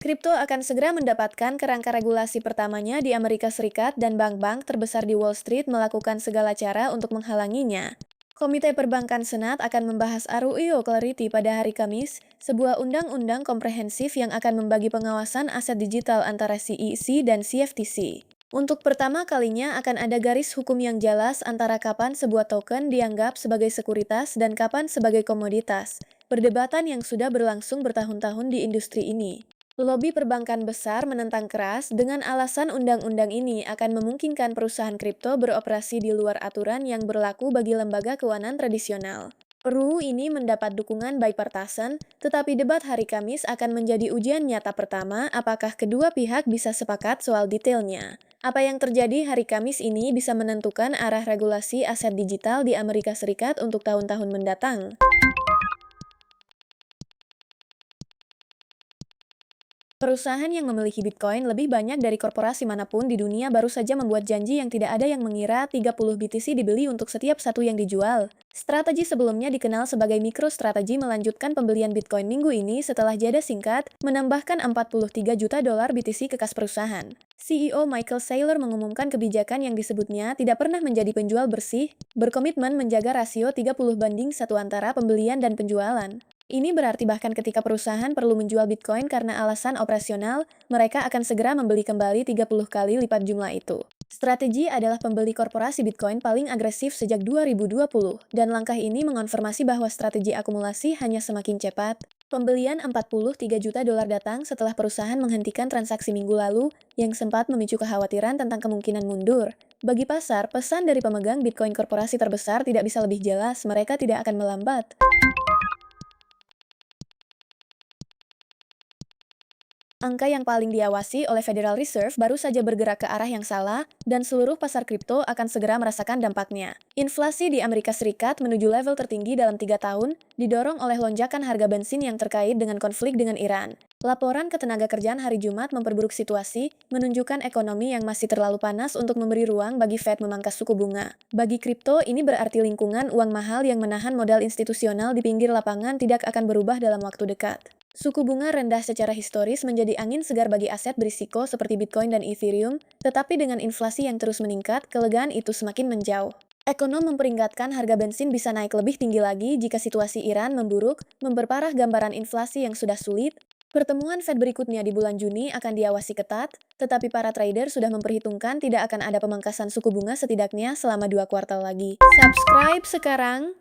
Kripto akan segera mendapatkan kerangka regulasi pertamanya di Amerika Serikat dan bank-bank terbesar di Wall Street melakukan segala cara untuk menghalanginya. Komite Perbankan Senat akan membahas RUU Clarity pada hari Kamis, sebuah undang-undang komprehensif yang akan membagi pengawasan aset digital antara CEC dan CFTC. Untuk pertama kalinya akan ada garis hukum yang jelas antara kapan sebuah token dianggap sebagai sekuritas dan kapan sebagai komoditas. Perdebatan yang sudah berlangsung bertahun-tahun di industri ini. Lobi perbankan besar menentang keras dengan alasan undang-undang ini akan memungkinkan perusahaan kripto beroperasi di luar aturan yang berlaku bagi lembaga keuangan tradisional. RUU ini mendapat dukungan bipartisan, tetapi debat hari Kamis akan menjadi ujian nyata pertama apakah kedua pihak bisa sepakat soal detailnya. Apa yang terjadi hari Kamis ini bisa menentukan arah regulasi aset digital di Amerika Serikat untuk tahun-tahun mendatang. Perusahaan yang memiliki Bitcoin lebih banyak dari korporasi manapun di dunia baru saja membuat janji yang tidak ada yang mengira 30 BTC dibeli untuk setiap satu yang dijual. Strategi sebelumnya dikenal sebagai MicroStrategy melanjutkan pembelian Bitcoin minggu ini setelah jeda singkat, menambahkan 43 juta dolar BTC ke kas perusahaan. CEO Michael Saylor mengumumkan kebijakan yang disebutnya tidak pernah menjadi penjual bersih, berkomitmen menjaga rasio 30:1 antara pembelian dan penjualan. Ini berarti bahkan ketika perusahaan perlu menjual Bitcoin karena alasan operasional, mereka akan segera membeli kembali 30 kali lipat jumlah itu. Strategi adalah pembeli korporasi Bitcoin paling agresif sejak 2020, dan langkah ini mengonfirmasi bahwa strategi akumulasi hanya semakin cepat. Pembelian 43 juta dolar datang setelah perusahaan menghentikan transaksi minggu lalu yang sempat memicu kekhawatiran tentang kemungkinan mundur. Bagi pasar, pesan dari pemegang Bitcoin korporasi terbesar tidak bisa lebih jelas, mereka tidak akan melambat. Angka yang paling diawasi oleh Federal Reserve baru saja bergerak ke arah yang salah, dan seluruh pasar kripto akan segera merasakan dampaknya. Inflasi di Amerika Serikat menuju level tertinggi dalam 3 tahun, didorong oleh lonjakan harga bensin yang terkait dengan konflik dengan Iran. Laporan Ketenagakerjaan hari Jumat memperburuk situasi, menunjukkan ekonomi yang masih terlalu panas untuk memberi ruang bagi Fed memangkas suku bunga. Bagi kripto, ini berarti lingkungan uang mahal yang menahan modal institusional di pinggir lapangan tidak akan berubah dalam waktu dekat. Suku bunga rendah secara historis menjadi angin segar bagi aset berisiko seperti Bitcoin dan Ethereum, tetapi dengan inflasi yang terus meningkat, kelegaan itu semakin menjauh. Ekonom memperingatkan harga bensin bisa naik lebih tinggi lagi jika situasi Iran memburuk, memperparah gambaran inflasi yang sudah sulit. Pertemuan Fed berikutnya di bulan Juni akan diawasi ketat, tetapi para trader sudah memperhitungkan tidak akan ada pemangkasan suku bunga setidaknya selama 2 kuartal lagi. Subscribe sekarang!